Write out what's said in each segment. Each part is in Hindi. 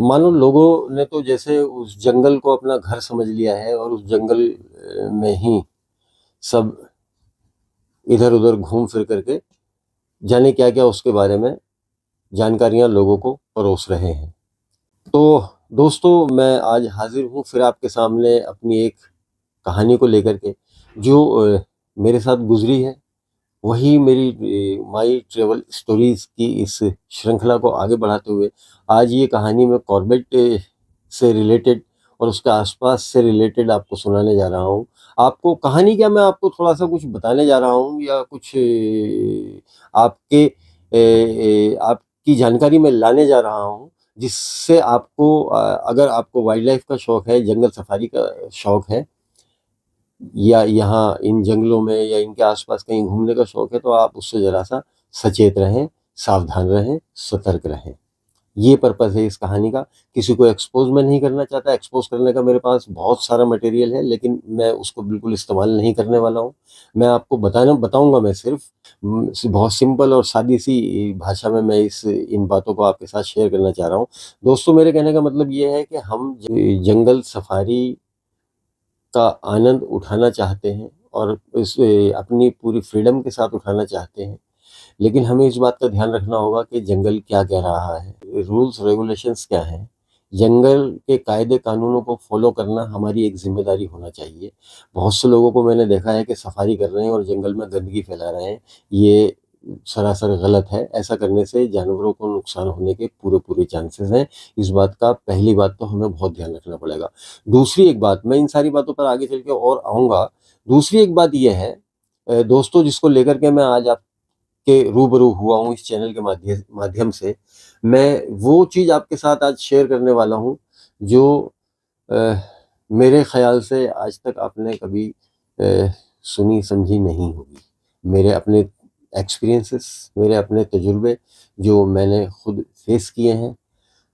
मानो लोगों ने तो जैसे उस जंगल को अपना घर समझ लिया है और उस जंगल में ही सब इधर-उधर घूम फिर करके जाने क्या-क्या उसके बारे में जानकारियाँ लोगों को परोस रहे हैं। तो दोस्तों, मैं आज हाज़िर हूँ फिर आपके सामने अपनी एक कहानी को लेकर के जो मेरे साथ गुज़री है। वही मेरी माई ट्रैवल स्टोरीज़ की इस श्रृंखला को आगे बढ़ाते हुए आज ये कहानी मैं कॉर्बेट से रिलेटेड और उसके आस-पास से रिलेटेड आपको सुनाने जा रहा हूँ। आपको कहानी क्या, मैं आपको थोड़ा-सा कुछ बताने जा रहा हूँ या कुछ आपके आपकी जानकारी में लाने जा रहा हूँ, जिससे आपको अगर आपको वाइल्ड लाइफ़ का शौक है, जंगल सफारी का शौक है या यहाँ इन जंगलों में या इनके आस-पास कहीं घूमने का शौक है, तो आप उससे ज़रा-सा सचेत रहें, सावधान रहें, सतर्क रहें। ये पर्पज़ है इस कहानी का। किसी को एक्सपोज़ मैं नहीं करना चाहता, एक्सपोज़ करने का मेरे पास बहुत सारा मटेरियल है, लेकिन मैं उसको बिल्कुल इस्तेमाल नहीं करने वाला हूँ। मैं आपको बताऊँगा मैं सिर्फ़ बहुत सिंपल और सादी-सी भाषा में मैं इन बातों को आपके साथ शेयर करना चाह रहा हूँ। दोस्तों, मेरे कहने का मतलब ये है कि हम जंगल सफारी का आनंद उठाना चाहते हैं और अपनी पूरी फ्रीडम के साथ उठाना चाहते हैं। लेकिन हमें इस बात का ध्यान रखना होगा कि जंगल क्या कह रहा है, रूल्स रेगुलेशंस क्या हैं। जंगल के कायदे कानूनों को फॉलो करना हमारी एक ज़िम्मेदारी होना चाहिए। बहुत से लोगों को मैंने देखा है कि सफारी कर रहे हैं और जंगल में गंदगी फैला रहे हैं। ये सरासर गलत है। ऐसा करने से जानवरों को नुकसान होने के पूरे-पूरे चांसेस हैं। इस बात का पहली बात तो हमें बहुत ध्यान रखना पड़ेगा। दूसरी एक बात, मैं इन सारी बातों पर आगे चल के और आऊँगा। दूसरी एक बात ये है दोस्तों, जिसको लेकर के मैं आज के रूबरू हुआ हूँ इस चैनल के माध्यम से, मैं वो चीज़ आपके साथ आज शेयर करने वाला हूँ जो अ, मेरे ख़्याल से आज तक आपने कभी सुनी समझी नहीं होगी। मेरे अपने एक्सपीरियंसेस, मेरे अपने तजुर्बे जो मैंने खुद फेस किए हैं,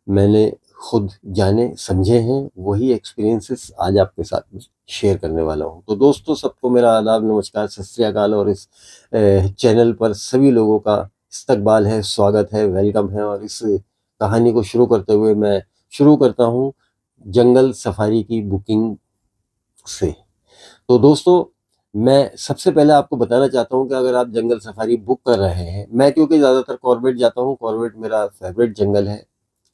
मैंने खुद जाने समझे हैं, वही एक्सपीरियंसेस आज आपके साथ में शेयर करने वाला हूँ। तो दोस्तों, सबको मेरा आदाब, नमस्कार, सत श्री अकाल और इस चैनल पर सभी लोगों का इस्तकबाल है, स्वागत है, वेलकम है और इस कहानी को शुरू करते हुए मैं शुरू करता हूँ जंगल सफारी की बुकिंग से। तो दोस्तों, मैं सबसे पहले आपको बताना चाहता हूँ कि अगर आप जंगल सफारी बुक कर रहे हैं, मैं क्योंकि ज़्यादातर कॉर्बेट जाता हूँ, कॉर्बेट मेरा फ़ेवरेट जंगल है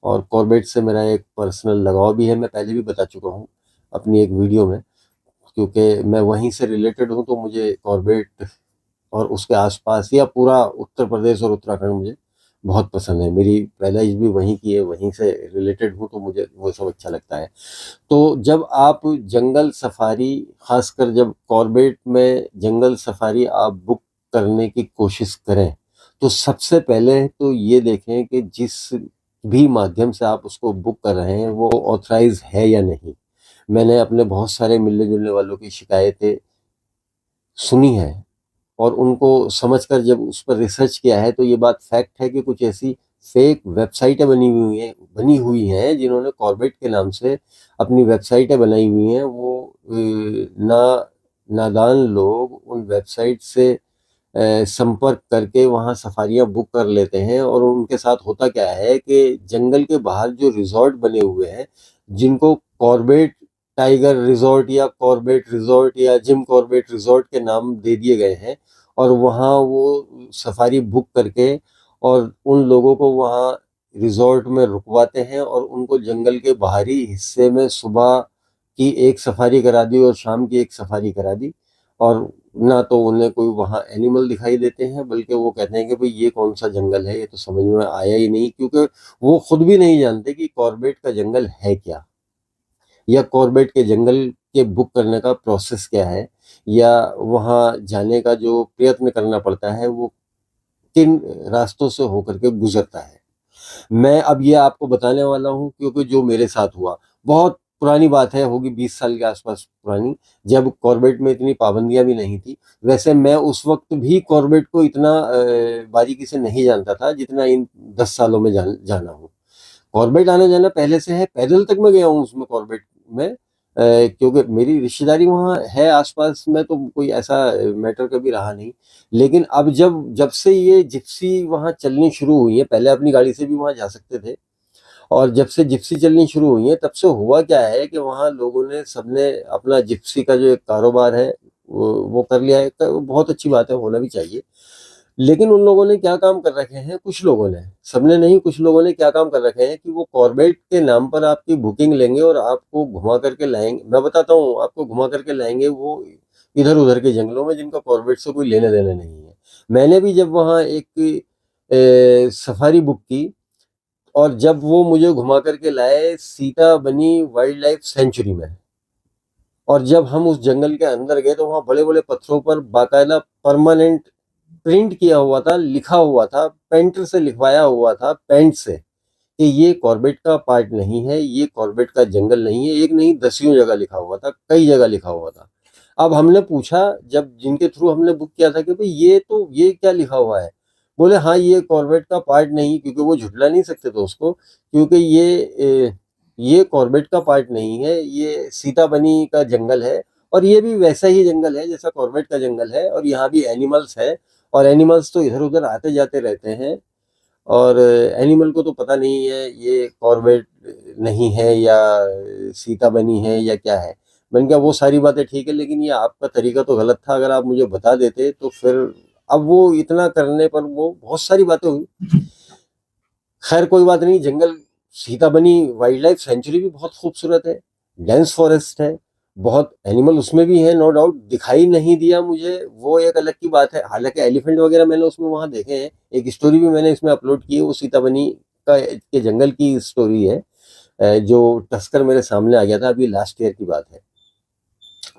और कॉर्बेट से मेरा एक पर्सनल लगाव भी है। मैं पहले भी बता चुका हूँ अपनी एक वीडियो में, क्योंकि मैं वहीं से रिलेटेड हूँ, तो मुझे कॉर्बेट और उसके आस-पास या पूरा उत्तर प्रदेश और उत्तराखंड मुझे बहुत पसंद है। मेरी पैदाइश भी वहीं की है, वहीं से रिलेटेड हूँ, तो मुझे वो सब अच्छा लगता है। तो जब आप जंगल सफारी, खासकर जब कॉर्बेट में जंगल सफारी आप बुक करने की कोशिश करें, तो सबसे पहले तो ये देखें कि जिस भी माध्यम से आप उसको बुक कर रहे हैं, वो ऑथराइज़ है या नहीं। मैंने अपने बहुत सारे मिलने-जुलने वालों की शिकायतें सुनी हैं और उनको समझकर जब उस पर रिसर्च किया है, तो ये बात फैक्ट है कि कुछ ऐसी फेक वेबसाइटें बनी हुई हैं जिन्होंने कॉर्बेट के नाम से अपनी वेबसाइटें बनाई हुई हैं। वो नादान लोग उन वेबसाइट से संपर्क करके वहाँ सफारियाँ बुक कर लेते हैं और उनके साथ होता क्या है कि जंगल के बाहर जो रिज़ॉर्ट बने हुए हैं, जिनको कॉर्बेट टाइगर रिज़ॉर्ट या कॉर्बेट रिज़ॉर्ट या जिम कॉर्बेट रिज़ॉर्ट के नाम दे दिए गए हैं और वहाँ वो सफारी बुक करके और उन लोगों को वहाँ रिज़ॉर्ट में रुकवाते हैं और उनको जंगल के बाहरी हिस्से में सुबह की एक सफारी करा दी और शाम की एक सफारी करा दी और ना तो उन्हें कोई वहाँ एनिमल दिखाई देते हैं, बल्कि वो कहते हैं कि भाई ये कौन-सा जंगल है, ये तो समझ में आया ही नहीं, क्योंकि वो खुद भी नहीं जानते कि कॉर्बेट का जंगल है क्या? या कॉर्बेट के जंगल के बुक करने का प्रोसेस क्या है? या वहाँ जाने का जो प्रयत्न करना पड़ता है, वो किन रास्तों से होकर के गुज़रता है? मैं अब ये आपको बताने वाला हूँ क्योंकि जो मेरे साथ हुआ, बहुत पुरानी बात है, होगी 20 साल के आस-पास पुरानी, जब कॉर्बेट में इतनी पाबंदियाँ भी नहीं थी। वैसे मैं उस वक़्त भी कॉर्बेट को इतना बारीकी से नहीं जानता था, जितना इन 10 सालों में जाना हूँ। कॉर्बेट आना-जाना पहले से है, पैदल तक मैं गया हूँ उसमें कॉर्बेट में, क्योंकि मेरी रिश्तेदारी वहाँ है आस-पास में, तो कोई ऐसा मैटर कभी रहा नहीं। लेकिन अब जब जब से ये जिप्सी वहाँ चलनी शुरू हुई है, पहले अपनी गाड़ी से भी वहाँ जा सकते थे और जब से जिप्सी चलनी शुरू हुई है तब से हुआ क्या है कि वहाँ लोगों ने सबने अपना जिप्सी का जो एक कारोबार है वो कर लिया है। वो बहुत अच्छी बात है, होना भी चाहिए। लेकिन उन लोगों ने क्या काम कर रखे हैं, कुछ लोगों ने, सबने नहीं, कुछ लोगों ने क्या काम कर रखे हैं कि वो कॉर्बेट के नाम पर आपकी बुकिंग लेंगे और आपको घुमा करके लाएंगे। मैं बताता हूँ, आपको घुमा करके लाएंगे वो इधर उधर के जंगलों में जिनका कॉर्बेट से कोई लेने देने नहीं है। मैंने भी जब वहाँ एक सफारी बुक की और जब वो मुझे घुमा करके लाए सीता बनी वाइल्ड लाइफ सेंचुरी में, और जब हम उस जंगल के अंदर गए तो वहाँ बड़े बड़े पत्थरों पर बाकायदा परमानेंट प्रिंट किया हुआ था, लिखा हुआ था, पेंटर से लिखवाया हुआ था, पेंट से, कि ये कॉर्बेट का पार्ट नहीं है, ये कॉर्बेट का जंगल नहीं है। एक नहीं, दसियों जगह लिखा हुआ था, कई जगह लिखा हुआ था। अब हमने पूछा, जब जिनके थ्रू हमने बुक किया था, कि भाई ये क्या लिखा हुआ है? बोले हाँ, ये कॉर्बेट का पार्ट नहीं, क्योंकि वो झुठला नहीं सकते थे उसको, क्योंकि ये कॉर्बेट का पार्ट नहीं है, ये सीता बनी का जंगल है, और ये भी वैसा ही जंगल है जैसा कॉर्बेट का जंगल है, और यहाँ भी एनिमल्स है, और एनिमल्स तो इधर उधर आते जाते रहते हैं, और एनिमल को तो पता नहीं है ये कॉर्बेट नहीं है या सीता बनी है या क्या है। मैंने कहा वो सारी बातें ठीक है, लेकिन ये आपका तरीका तो गलत था, अगर आप मुझे बता देते तो फिर। अब वो इतना करने पर वो बहुत सारी बातें हुई। खैर कोई बात नहीं, जंगल सीता बनी वाइल्ड लाइफ सेंचुरी भी बहुत खूबसूरत है, डेंस फॉरेस्ट है, बहुत एनिमल उसमें भी है, नो डाउट। दिखाई नहीं दिया मुझे, वो एक अलग की बात है, हालांकि एलिफेंट वगैरह मैंने उसमें वहां देखे हैं। एक स्टोरी भी मैंने इसमें अपलोड की है, वो सीता बनी के जंगल की स्टोरी है, जो टस्कर मेरे सामने आ गया था, अभी लास्ट ईयर की बात है।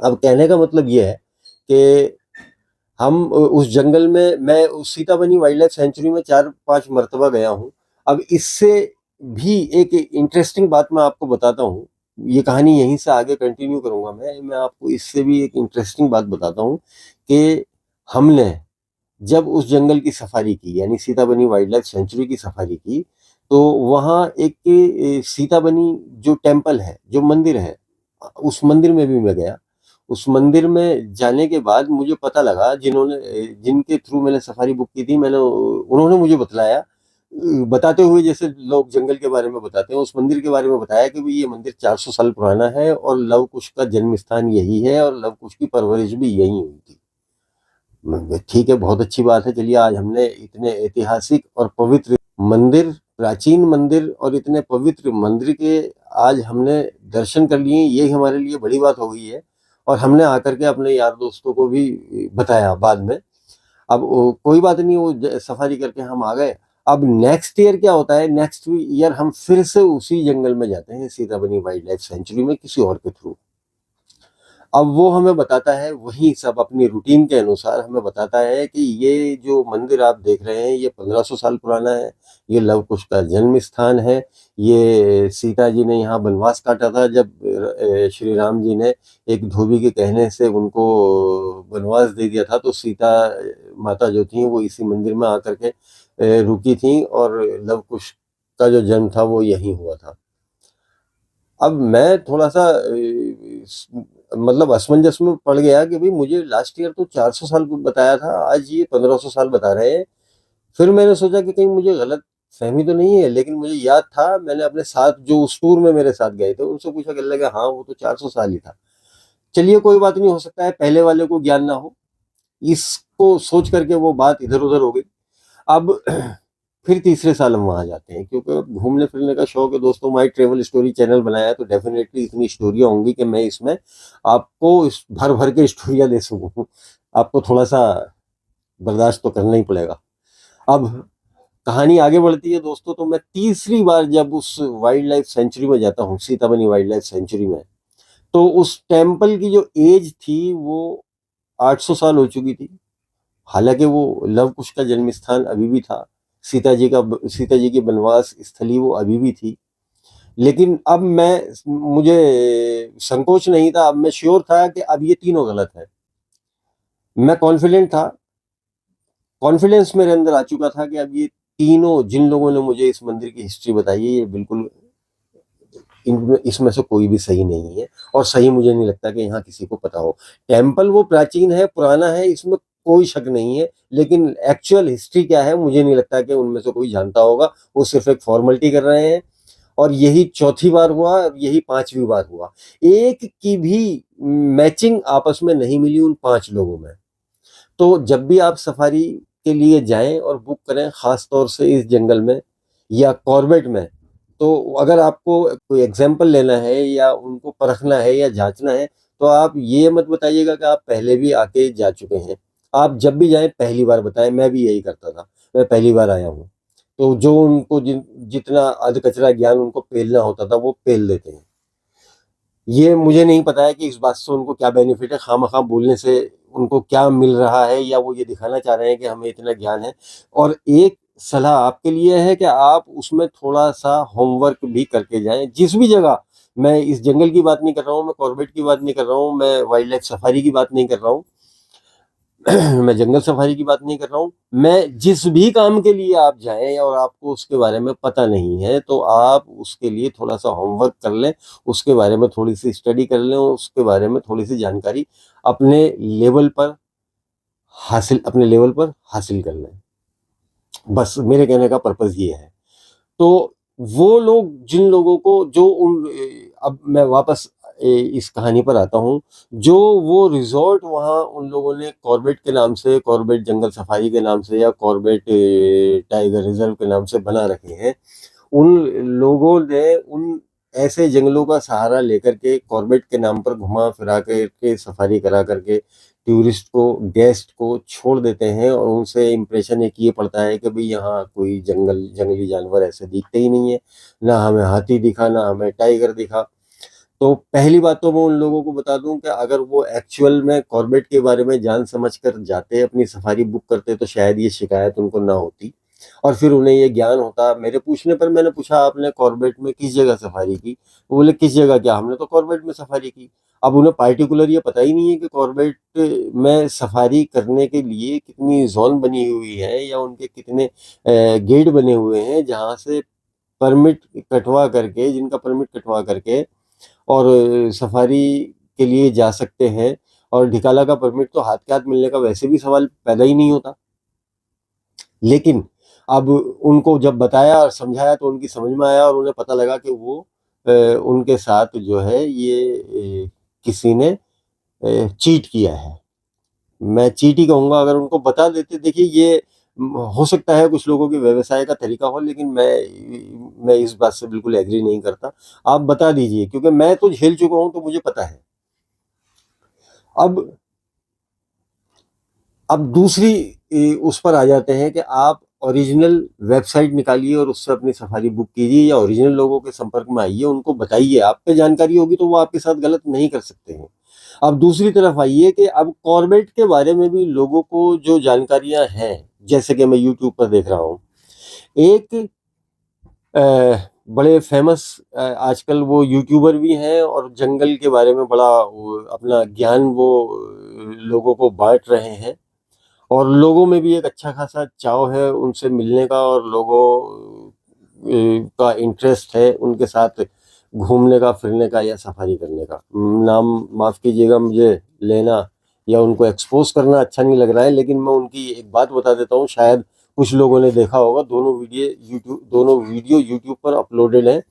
अब कहने का मतलब ये है कि हम उस जंगल में, मैं उस सीता बनी वाइल्ड लाइफ सेंचुरी में 4-5 मरतबा गया हूँ। अब इससे भी एक इंटरेस्टिंग बात मैं आपको बताता हूँ, ये कहानी यहीं से आगे कंटिन्यू करूंगा मैं आपको इससे भी एक इंटरेस्टिंग बात बताता हूँ कि हमने जब उस जंगल की सफारी की, यानी सीता बनी वाइल्ड लाइफ सेंचुरी की सफारी की, तो वहाँ एक सीता बनी जो टेम्पल है, जो मंदिर है, उस मंदिर में भी मैं गया। उस मंदिर में जाने के बाद मुझे पता लगा, जिनके थ्रू मैंने सफारी बुक की थी, उन्होंने मुझे बतलाया, बताते हुए जैसे लोग जंगल के बारे में बताते हैं, उस मंदिर के बारे में बताया कि भाई ये मंदिर 400 साल पुराना है और लव कुश का जन्म स्थान यही है और लव कुश की परवरिश भी यही हुई थी। ठीक है, बहुत अच्छी बात है। चलिए, आज हमने इतने ऐतिहासिक और पवित्र मंदिर, प्राचीन मंदिर और इतने पवित्र मंदिर के आज हमने दर्शन कर लिए, यही हमारे लिए बड़ी बात हो गई है। और हमने आकर के अपने यार दोस्तों को भी बताया बाद में। अब कोई बात नहीं, वो सफारी करके हम आ गए। अब नेक्स्ट ईयर क्या होता है, नेक्स्ट ईयर हम फिर से उसी जंगल में जाते हैं, सीताबनी वाइल्ड लाइफ सेंचुरी में, किसी और के थ्रू। अब वो हमें बताता है, वही सब अपनी रूटीन के अनुसार हमें बताता है कि ये जो मंदिर आप देख रहे हैं ये 1500 साल पुराना है, ये लव कुश का जन्म स्थान है, ये सीता जी ने यहाँ वनवास काटा था जब श्री राम जी ने एक धोबी के कहने से उनको वनवास दे दिया था, तो सीता माता जो थी वो इसी मंदिर में आकर के रुकी थी, और लव कुश का जो जन्म था वो यहीं हुआ था। अब मैं थोड़ा सा मतलब असमंजस में पड़ गया कि भाई मुझे लास्ट ईयर तो 400 साल बताया था, आज ये 1500 साल बता रहे हैं। फिर मैंने सोचा कि कहीं मुझे गलत फहमी तो नहीं है, लेकिन मुझे याद था, मैंने अपने साथ जो उस टूर में मेरे साथ गए थे उनसे पूछा, कहने लगा हाँ वो तो 400 साल ही था। चलिए कोई बात नहीं, हो सकता है पहले वाले को ज्ञान ना हो, इसको सोच करके वो बात इधर उधर हो गई। अब फिर तीसरे साल हम वहां जाते हैं, क्योंकि अब घूमने फिरने का शौक है दोस्तों। माई ट्रेवल स्टोरी चैनल बनाया है तो डेफिनेटली इतनी स्टोरियां होंगी कि मैं इसमें आपको भर भर के स्टोरियां दे सकूं। आपको थोड़ा सा बर्दाश्त तो करना ही पड़ेगा। अब कहानी आगे बढ़ती है दोस्तों, तो मैं तीसरी बार जब उस वाइल्ड लाइफ सेंचुरी में जाता हूँ, सीताबनी वाइल्ड लाइफ सेंचुरी में, तो उस टेम्पल की जो एज थी वो 800 साल हो चुकी थी। हालांकि वो लव कुश का जन्म स्थान अभी भी था, सीता जी की वनवास स्थली वो अभी भी थी। लेकिन अब मुझे संकोच नहीं था, अब मैं श्योर था कि अब ये तीनों गलत है। मैं कॉन्फिडेंट था, कॉन्फिडेंस मेरे अंदर आ चुका था कि अब ये तीनों, जिन लोगों ने मुझे इस मंदिर की हिस्ट्री बताई है, ये बिल्कुल इसमें से कोई भी सही नहीं है, और सही मुझे नहीं लगता कि यहाँ किसी को पता हो। टेम्पल वो प्राचीन है, पुराना है, इसमें कोई शक नहीं है, लेकिन एक्चुअल हिस्ट्री क्या है मुझे नहीं लगता कि उनमें से कोई जानता होगा। वो सिर्फ एक फॉर्मेलिटी कर रहे हैं, और यही चौथी बार हुआ और यही 5वीं बार हुआ। एक की भी मैचिंग आपस में नहीं मिली उन 5 लोगों में। तो जब भी आप सफारी के लिए जाएं और बुक करें, खास तौर से इस जंगल में या कॉर्बेट में, तो अगर आपको कोई एग्जाम्पल लेना है या उनको परखना है या जांचना है, तो आप ये मत बताइएगा कि आप पहले भी आके जा चुके हैं। आप जब भी जाएं पहली बार बताएं। मैं भी यही करता था, मैं पहली बार आया हूँ। तो जो उनको जितना अध कचरा ज्ञान उनको पेलना होता था वो पेल देते हैं। ये मुझे नहीं पता है कि इस बात से उनको क्या बेनिफिट है, खामखा बोलने से उनको क्या मिल रहा है, या वो ये दिखाना चाह रहे हैं कि हमें इतना ज्ञान है। और एक सलाह आपके लिए है कि आप उसमें थोड़ा सा होमवर्क भी करके जाएं। जिस भी जगह, मैं इस जंगल की बात नहीं कर रहा हूँ, मैं कॉर्बेट की बात नहीं कर रहा हूँ, मैं वाइल्ड लाइफ सफारी की बात नहीं कर रहा हूँ, मैं जंगल सफारी की बात नहीं कर रहा हूँ। मैं जिस भी काम के लिए आप जाएं और आपको उसके बारे में पता नहीं है, तो आप उसके लिए थोड़ा सा होमवर्क कर लें, उसके बारे में थोड़ी सी स्टडी कर लें, उसके बारे में थोड़ी सी जानकारी अपने लेवल पर अपने लेवल पर हासिल कर लें। बस मेरे कहने का पर्पज ये है। तो वो लोग, जिन लोगों को जो अब मैं वापस इस कहानी पर आता हूँ। जो वो रिजॉर्ट वहाँ उन लोगों ने कॉर्बेट के नाम से, कॉर्बेट जंगल सफारी के नाम से या कॉर्बेट टाइगर रिजर्व के नाम से बना रखे हैं, उन लोगों ने उन ऐसे जंगलों का सहारा लेकर के कॉर्बेट के नाम पर घुमा फिरा करके सफारी करा करके टूरिस्ट को, गेस्ट को छोड़ देते हैं, और उनसे इम्प्रेशन एक ये पड़ता है कि भाई यहाँ कोई जंगली जानवर ऐसे दिखते ही नहीं है। ना हमें हाथी दिखा, ना हमें टाइगर दिखा। तो पहली बात तो मैं उन लोगों को बता दूं कि अगर वो एक्चुअल में कॉर्बेट के बारे में जान समझ कर जाते, अपनी सफारी बुक करते, तो शायद ये शिकायत उनको ना होती और फिर उन्हें ये ज्ञान होता। मेरे पूछने पर मैंने पूछा, आपने कॉर्बेट में किस जगह सफारी की? वो बोले किस जगह क्या, हमने तो कॉर्बेट में सफारी की। अब उन्हें पार्टिकुलर ये पता ही नहीं है कि कॉर्बेट में सफारी करने के लिए कितनी जोन बनी हुई है या उनके कितने गेट बने हुए हैं, जहाँ से परमिट कटवा करके, जिनका परमिट कटवा करके और सफारी के लिए जा सकते हैं। और ढिकाला का परमिट तो हाथ के हाथ मिलने का वैसे भी सवाल पैदा ही नहीं होता। लेकिन अब उनको जब बताया और समझाया तो उनकी समझ में आया और उन्हें पता लगा कि वो उनके साथ जो है ये किसी ने चीट किया है। मैं चीट ही कहूँगा। अगर उनको बता देते, देखिए ये हो सकता है कुछ लोगों के व्यवसाय का तरीका हो, लेकिन मैं इस बात से बिल्कुल एग्री नहीं करता। आप बता दीजिए, क्योंकि मैं तो झेल चुका हूँ तो मुझे पता है। अब दूसरी उस पर आ जाते हैं कि आप ओरिजिनल वेबसाइट निकालिए और उससे अपनी सफारी बुक कीजिए, या ओरिजिनल लोगों के संपर्क में आइए, उनको बताइए। आप पे जानकारी होगी तो वो आपके साथ गलत नहीं कर सकते हैं। अब दूसरी तरफ आइए कि अब कॉर्बेट के बारे में भी लोगों को जो जानकारियां हैं, जैसे कि मैं यूट्यूब पर देख रहा हूँ, एक बड़े फेमस आजकल वो यूट्यूबर भी हैं और जंगल के बारे में बड़ा अपना ज्ञान वो लोगों को बांट रहे हैं। और लोगों में भी एक अच्छा खासा चाव है उनसे मिलने का, और लोगों का इंटरेस्ट है उनके साथ घूमने का, फिरने का या सफारी करने का। नाम माफ़ कीजिएगा, मुझे लेना या उनको एक्सपोज करना अच्छा नहीं लग रहा है, लेकिन मैं उनकी एक बात बता देता हूँ। शायद कुछ लोगों ने देखा होगा, दोनों वीडियो यूट्यूब पर अपलोडेड हैं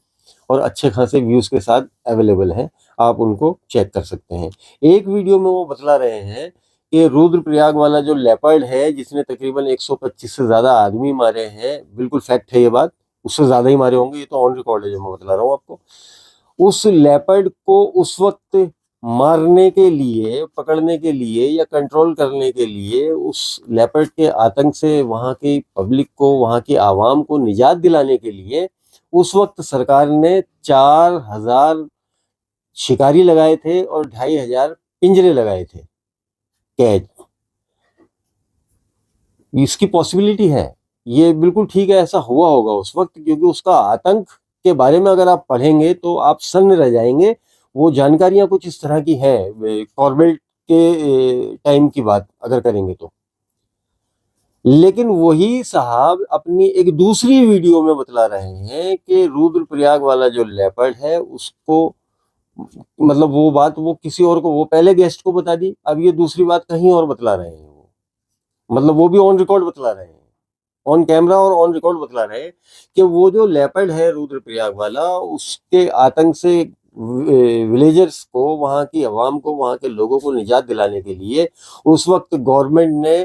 और अच्छे खासे व्यूज़ के साथ अवेलेबल हैं। आप उनको चेक कर सकते हैं। एक वीडियो में वो बतला रहे हैं कि रुद्रप्रयाग वाला जो लेपर्ड है, जिसने तकरीबन 125 से ज़्यादा आदमी मारे हैं, बिल्कुल फैक्ट है ये बात, उससे ज़्यादा ही मारे होंगे, ये तो ऑन रिकॉर्ड है जो मैं बतला रहा हूँ आपको। उस लेपर्ड को उस वक्त मारने के लिए, पकड़ने के लिए या कंट्रोल करने के लिए, उस लेपर्ड के आतंक से वहाँ की पब्लिक को, वहाँ की आवाम को निजात दिलाने के लिए उस वक्त सरकार ने 4000 शिकारी लगाए थे और 2500 पिंजरे लगाए थे कैद। इसकी पॉसिबिलिटी है, ये बिल्कुल ठीक है, ऐसा हुआ होगा उस वक्त, क्योंकि उसका आतंक के बारे में अगर आप पढ़ेंगे तो आप सन्न रह जाएंगे। वो जानकारियां कुछ इस तरह की है, कॉर्बेट के टाइम की बात अगर करेंगे तो। लेकिन वही साहब अपनी एक दूसरी वीडियो में बतला रहे हैं कि रुद्रप्रयाग वाला जो लेपर्ड है उसको, मतलब वो बात वो किसी और को, वो पहले गेस्ट को बता दी, अब ये दूसरी बात कहीं और बतला रहे हैं वो। मतलब वो भी ऑन रिकॉर्ड बतला रहे हैं। ऑन कैमरा और ऑन रिकॉर्ड बतला रहे हैं कि वो जो लेपर्ड है रुद्रप्रयाग वाला, उसके आतंक से विलेजर्स को, वहां की आवाम को, वहां के लोगों को निजात दिलाने के लिए उस वक्त गवर्नमेंट ने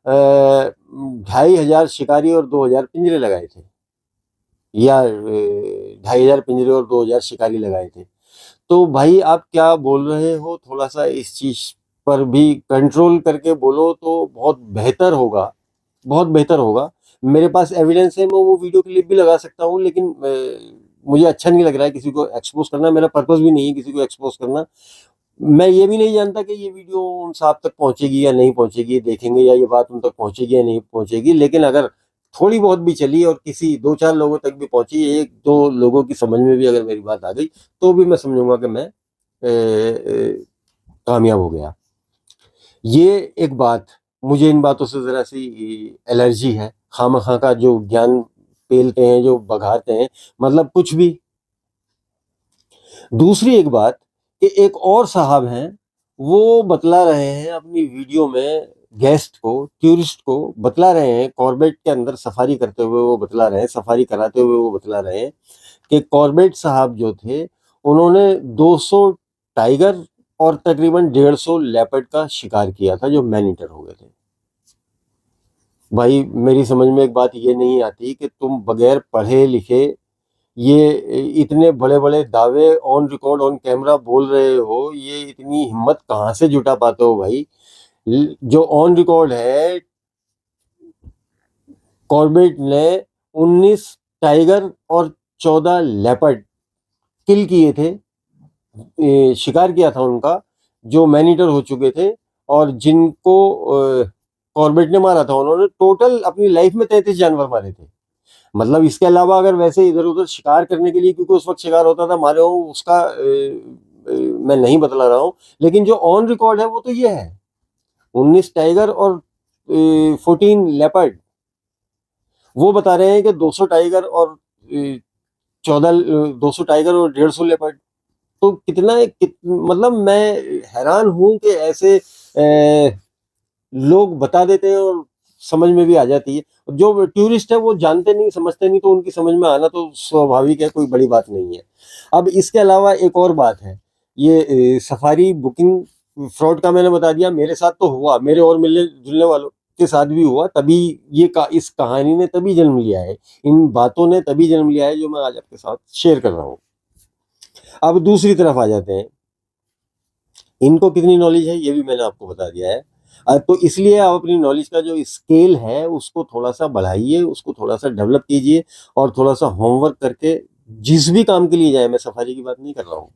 2,500 शिकारी और 2,000 पिंजरे लगाए थे, या 2,500 पिंजरे और 2,000 शिकारी लगाए थे। तो भाई आप क्या बोल रहे हो, थोड़ा सा इस चीज पर भी कंट्रोल करके बोलो तो बहुत बेहतर होगा, बहुत बेहतर होगा। मेरे पास एविडेंस है, मैं वो वीडियो क्लिप भी लगा सकता हूँ, लेकिन मुझे अच्छा नहीं लग रहा है किसी को एक्सपोज करना, मेरा पर्पस भी नहीं है किसी को एक्सपोज करना। मैं ये भी नहीं जानता कि ये वीडियो उन साहब तक पहुंचेगी या नहीं पहुंचेगी, देखेंगे या ये बात उन तक पहुंचेगी या नहीं पहुंचेगी, लेकिन अगर थोड़ी बहुत भी चली और किसी 2-4 लोगों तक भी पहुंची, 1-2 लोगों की समझ में भी अगर मेरी बात आ गई, तो भी मैं समझूंगा कि मैं कामयाब हो गया। ये एक बात, मुझे इन बातों से जरा सी एलर्जी है, खामखा का जो ज्ञान पेलते हैं, जो बघारते हैं, मतलब कुछ भी। दूसरी एक बात कि एक और साहब हैं, वो बतला रहे हैं अपनी वीडियो में, गेस्ट को, टूरिस्ट को बतला रहे हैं, कॉर्बेट के अंदर सफारी करते हुए वो बतला रहे हैं, सफारी कराते हुए वो बतला रहे हैं कि कॉर्बेट साहब जो थे, उन्होंने 200 टाइगर और तकरीबन 150 लेपर्ड का शिकार किया था, जो मैन ईटर हो गए थे। भाई मेरी समझ में एक बात ये नहीं आती कि तुम बगैर पढ़े लिखे ये इतने बड़े बड़े दावे ऑन रिकॉर्ड ऑन कैमरा बोल रहे हो, ये इतनी हिम्मत कहाँ से जुटा पाते हो भाई? जो ऑन रिकॉर्ड है, कॉर्बेट ने 19 टाइगर और 14 लेपर्ड किल किए थे, शिकार किया था उनका, जो मैनीटर हो चुके थे, और जिनको कॉर्बेट ने मारा था। उन्होंने टोटल अपनी लाइफ में 33 जानवर मारे थे। मतलब इसके अलावा अगर वैसे इधर उधर शिकार करने के लिए, क्योंकि उस वक्त शिकार होता था, मारे हो उसका मैं नहीं बतला रहा हूँ, लेकिन जो ऑन रिकॉर्ड है वो तो ये है, 19 टाइगर और 14 लेपर्ड। वो बता रहे हैं कि 200 टाइगर और 14, 200 टाइगर और 150 लेपर्ड। तो मतलब मैं हैरान हूं कि ऐसे लोग बता देते हैं और समझ में भी आ जाती है। जो टूरिस्ट है वो जानते नहीं, समझते नहीं, तो उनकी समझ में आना तो स्वाभाविक है, कोई बड़ी बात नहीं है। अब इसके अलावा एक और बात है, ये सफारी बुकिंग फ्रॉड का मैंने बता दिया, मेरे साथ तो हुआ, मेरे और मिलने जुलने वालों के साथ भी हुआ, तभी इस कहानी ने तभी जन्म लिया है, इन बातों ने तभी जन्म लिया है जो मैं आज आपके साथ शेयर कर रहा हूँ। अब दूसरी तरफ आ जाते हैं, इनको कितनी नॉलेज है ये भी मैंने आपको बता दिया है। तो इसलिए आप अपनी नॉलेज का जो स्केल है उसको थोड़ा सा बढ़ाइए, उसको थोड़ा सा डेवलप कीजिए, और थोड़ा सा होमवर्क करके जिस भी काम के लिए जाए, मैं सफारी की बात नहीं कर रहा हूँ,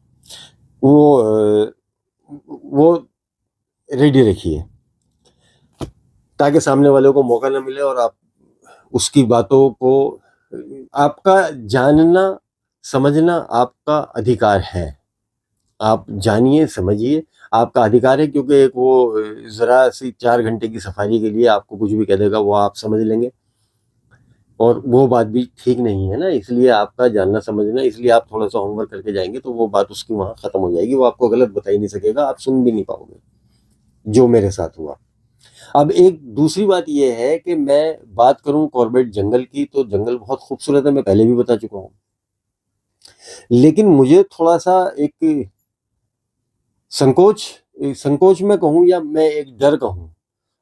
वो रेडी रखिए, ताकि सामने वाले को मौका ना मिले और आप उसकी बातों को, आपका जानना समझना आपका अधिकार है, आप जानिए समझिए, आपका अधिकार है, क्योंकि एक वो जरा सी 4 घंटे की सफारी के लिए आपको कुछ भी कह देगा, वो आप समझ लेंगे, और वो बात भी ठीक नहीं है ना। इसलिए आपका जानना समझना, इसलिए आप थोड़ा सा होमवर्क करके जाएंगे तो वो बात उसकी वहां खत्म हो जाएगी, वो आपको गलत बता ही नहीं सकेगा, आप सुन भी नहीं पाओगे, जो मेरे साथ हुआ। अब एक दूसरी बात यह है कि मैं बात करूं कॉर्बेट जंगल की, तो जंगल बहुत खूबसूरत है, मैं पहले भी बता चुका हूं, लेकिन मुझे थोड़ा सा एक संकोच, संकोच में कहूँ या मैं एक डर कहूँ,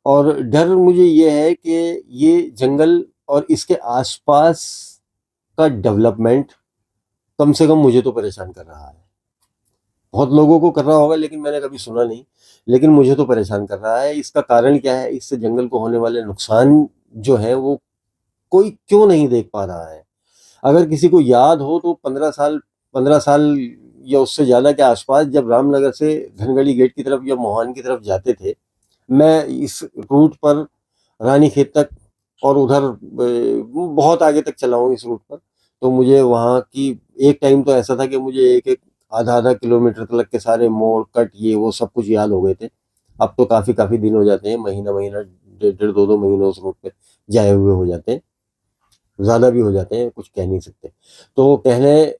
और डर मुझे ये है कि ये जंगल और इसके आसपास का डेवलपमेंट कम से कम मुझे तो परेशान कर रहा है। बहुत लोगों को कर रहा होगा, लेकिन मैंने कभी सुना नहीं, लेकिन मुझे तो परेशान कर रहा है। इसका कारण क्या है? इससे जंगल को होने वाले नुकसान जो है वो कोई क्यों नहीं देख पा रहा है? अगर किसी को याद हो तो 15 साल या उससे ज़्यादा के आसपास, जब रामनगर से धनगढ़ी गेट की तरफ या मोहान की तरफ जाते थे, मैं इस रूट पर रानीखेत तक और उधर बहुत आगे तक चला हूँ इस रूट पर, तो मुझे वहाँ की, एक टाइम तो ऐसा था कि मुझे एक एक आधा आधा किलोमीटर तक के सारे मोड़ कट ये वो सब कुछ याद हो गए थे। अब तो काफ़ी काफ़ी दिन हो जाते हैं, महीना महीना, 1.5 2 महीने उस रूट पे जाए हुए हो जाते हैं, ज़्यादा भी हो जाते हैं, कुछ कह नहीं सकते। तो कहने,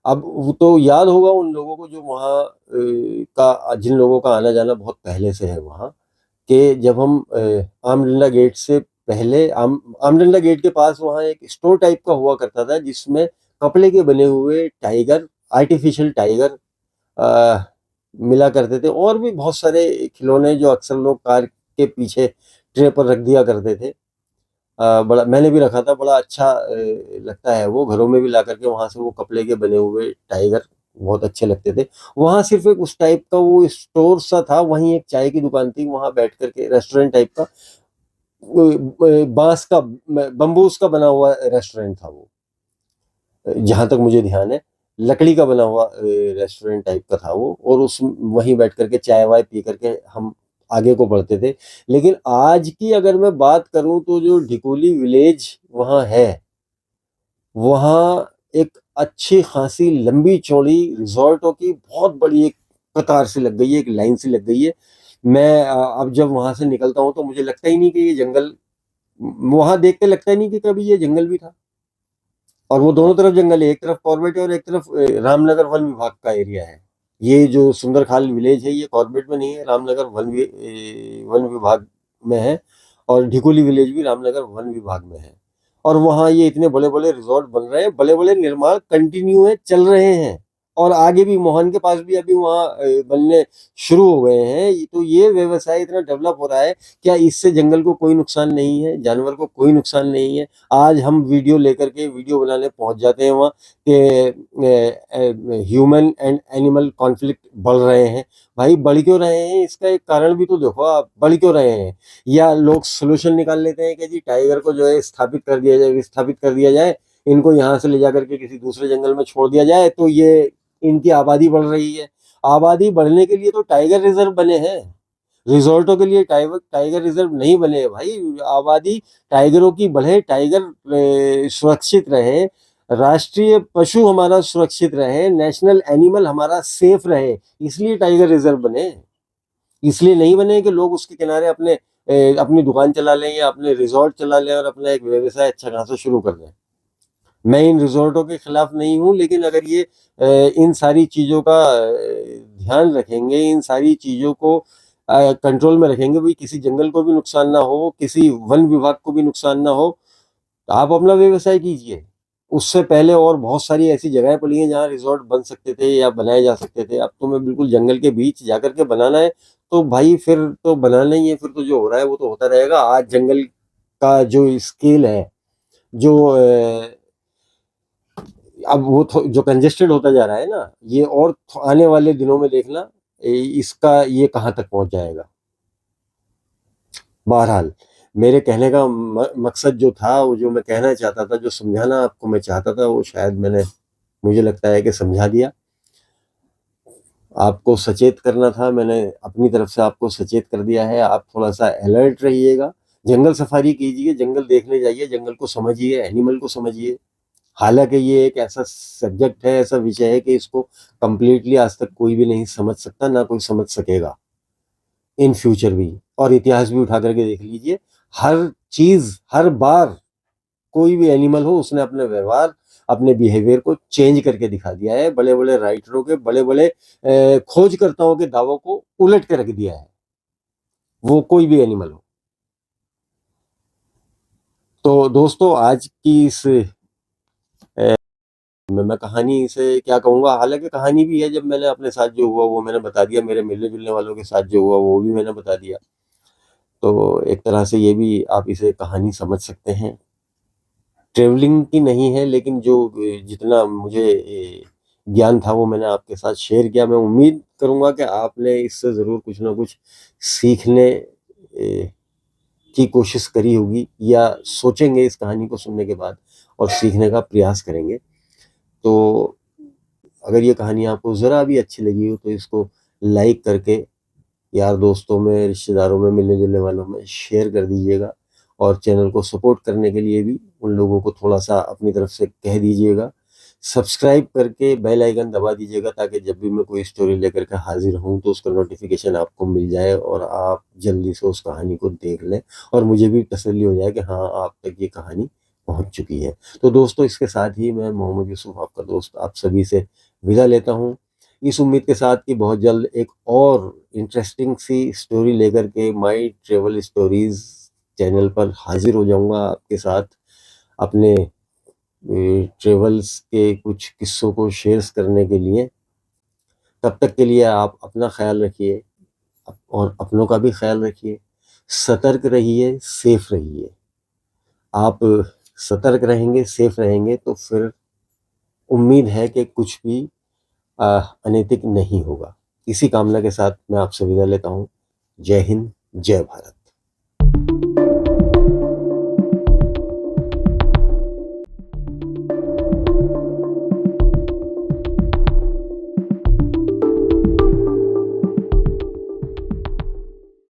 अब वो तो याद होगा उन लोगों को जो वहाँ का, जिन लोगों का आना जाना बहुत पहले से है वहाँ, कि जब हम आमडंडा गेट से पहले आमडंडा गेट के पास वहाँ एक स्टोर टाइप का हुआ करता था, जिसमें कपड़े के बने हुए टाइगर, आर्टिफिशियल टाइगर मिला करते थे, और भी बहुत सारे खिलौने जो अक्सर लोग कार के पीछे ट्रे पर रख दिया करते थे। बड़ा मैंने भी रखा था, बड़ा अच्छा लगता है वो। घरों में भी ला करके वहां से वो कपड़े के बने हुए टाइगर बहुत अच्छे लगते थे। वहां सिर्फ एक उस टाइप का वो स्टोर सा था, वहीं एक चाय की दुकान थी, वहां बैठ करके रेस्टोरेंट टाइप का, बांस का, बम्बूस का बना हुआ रेस्टोरेंट था वो, जहां तक मुझे ध्यान है। लकड़ी का बना हुआ रेस्टोरेंट टाइप का था वो, और उस वहीं बैठ करके चाय वाय पी करके हम आगे को बढ़ते थे। लेकिन आज की अगर मैं बात करूं तो जो ढिकोली विलेज वहां है, वहां एक अच्छी खासी लंबी चौड़ी रिजॉर्टों की बहुत बड़ी एक कतार सी लग गई है, एक लाइन सी लग गई है। मैं अब जब वहां से निकलता हूं तो मुझे लगता ही नहीं कि ये जंगल, वहां देख के लगता ही नहीं कि कभी ये जंगल भी था। और वो दोनों तरफ जंगल है, एक तरफ कॉर्बेट है और एक तरफ रामनगर वन विभाग का एरिया है। ये जो सुंदरखाल विलेज है ये कॉर्बेट में नहीं है, रामनगर वन विभाग में है। और ढिकोली विलेज भी रामनगर वन विभाग में है। और वहाँ ये इतने बड़े बड़े रिजॉर्ट बन रहे हैं, बड़े बड़े निर्माण कंटिन्यू है, चल रहे हैं। और आगे भी मोहन के पास भी अभी वहाँ बनने शुरू हो गए हैं। तो ये व्यवसाय इतना डेवलप हो रहा है, क्या इससे जंगल को कोई नुकसान नहीं है, जानवर को कोई नुकसान नहीं है। आज हम वीडियो लेकर के वीडियो बनाने पहुंच जाते हैं वहाँ कि ह्यूमन एंड एनिमल कॉन्फ्लिक्ट बढ़ रहे हैं। भाई बढ़ क्यों रहे हैं, इसका एक कारण भी तो देखो आप, बढ़ क्यों रहे हैं। या लोग सोल्यूशन निकाल लेते हैं कि जी टाइगर को जो है स्थापित कर दिया जाए, विस्थापित कर दिया जाए, इनको यहाँ से ले जाकर के किसी दूसरे जंगल में छोड़ दिया जाए, तो ये इनकी आबादी बढ़ रही है। आबादी बढ़ने के लिए तो टाइगर रिजर्व बने हैं, रिजॉर्टों के लिए टाइगर टाइगर रिजर्व नहीं बने हैं भाई। आबादी टाइगरों की बढ़े, टाइगर सुरक्षित रहे, राष्ट्रीय पशु हमारा सुरक्षित रहे, नेशनल एनिमल हमारा सेफ रहे, इसलिए टाइगर रिजर्व बने। इसलिए नहीं बने कि लोग उसके किनारे अपनी दुकान चला लें या अपने रिजॉर्ट चला लें और अपना एक व्यवसाय अच्छा खासा शुरू कर दें। मैं इन रिजॉर्टों के खिलाफ नहीं हूं, लेकिन अगर ये इन सारी चीजों का ध्यान रखेंगे, इन सारी चीजों को कंट्रोल में रखेंगे, भाई किसी जंगल को भी नुकसान ना हो, किसी वन विभाग को भी नुकसान ना हो, तो आप अपना व्यवसाय कीजिए। उससे पहले और बहुत सारी ऐसी जगहें पड़ी हैं जहाँ रिजॉर्ट बन सकते थे या बनाए जा सकते थे। अब तो मैं बिल्कुल जंगल के बीच जाकर के बनाना है, तो भाई फिर तो बनाना ही है, फिर तो जो हो रहा है वो तो होता रहेगा। आज जंगल का जो स्केल है, जो अब वो जो कंजेस्टेड होता जा रहा है ना, ये और आने वाले दिनों में देखना इसका ये कहाँ तक पहुंच जाएगा। बहरहाल, मेरे कहने का मकसद जो था, वो जो मैं कहना चाहता था, जो समझाना आपको मैं चाहता था, वो शायद मैंने, मुझे लगता है कि समझा दिया। आपको सचेत करना था, मैंने अपनी तरफ से आपको सचेत कर दिया है। आप थोड़ा सा अलर्ट रहिएगा, जंगल सफारी कीजिए, जंगल देखने जाइए, जंगल को समझिए, एनिमल को समझिए। हालांकि ये एक ऐसा सब्जेक्ट है, ऐसा विषय है कि इसको कंप्लीटली आज तक कोई भी नहीं समझ सकता, ना कोई समझ सकेगा इन फ्यूचर भी। और इतिहास भी उठा करके देख लीजिए, हर चीज, हर बार कोई भी एनिमल हो, उसने अपने व्यवहार, अपने बिहेवियर को चेंज करके दिखा दिया है। बड़े बड़े राइटरों के, बड़े बड़े खोजकर्ताओं के दावों को उलट के रख दिया है, वो कोई भी एनिमल हो। तो दोस्तों, आज की इस मैं कहानी से क्या कहूंगा, हालांकि कहानी भी है, जब मैंने अपने साथ जो हुआ वो मैंने बता दिया, मेरे मिलने जुलने वालों के साथ जो हुआ वो भी मैंने बता दिया। तो एक तरह से ये भी आप इसे कहानी समझ सकते हैं। ट्रेवलिंग की नहीं है, लेकिन जो जितना मुझे ज्ञान था वो मैंने आपके साथ शेयर किया। मैं उम्मीद करूंगा कि आपने इससे ज़रूर कुछ ना कुछ सीखने की कोशिश करी होगी, या सोचेंगे इस कहानी को सुनने के बाद और सीखने का प्रयास करेंगे। तो अगर ये कहानी आपको ज़रा भी अच्छी लगी हो तो इसको लाइक करके यार दोस्तों में, रिश्तेदारों में, मिलने जुलने वालों में शेयर कर दीजिएगा। और चैनल को सपोर्ट करने के लिए भी उन लोगों को थोड़ा सा अपनी तरफ से कह दीजिएगा। सब्सक्राइब करके बेल आइकन दबा दीजिएगा, ताकि जब भी मैं कोई स्टोरी लेकर के हाजिर हूँ तो उसका नोटिफिकेशन आपको मिल जाए और आप जल्दी से उस कहानी को देख लें, और मुझे भी तसल्ली हो जाए कि हाँ, आप तक ये कहानी पहुँच चुकी है। तो दोस्तों, इसके साथ ही मैं मोहम्मद यूसुफ, आपका दोस्त, आप सभी से विदा लेता हूँ, इस उम्मीद के साथ कि बहुत जल्द एक और इंटरेस्टिंग सी स्टोरी लेकर के, माई ट्रेवल स्टोरीज चैनल पर हाजिर हो जाऊंगा आपके साथ अपने ट्रेवल्स के कुछ किस्सों को शेयर करने के लिए। तब तक के लिए आप अपना ख्याल रखिए और अपनों का भी ख्याल रखिए। सतर्क रहिए, सेफ रहिए। आप सतर्क रहेंगे, सेफ रहेंगे तो फिर उम्मीद है कि कुछ भी अनैतिक नहीं होगा। इसी कामना के साथ मैं आपसे विदा लेता हूँ। जय हिंद, जय भारत।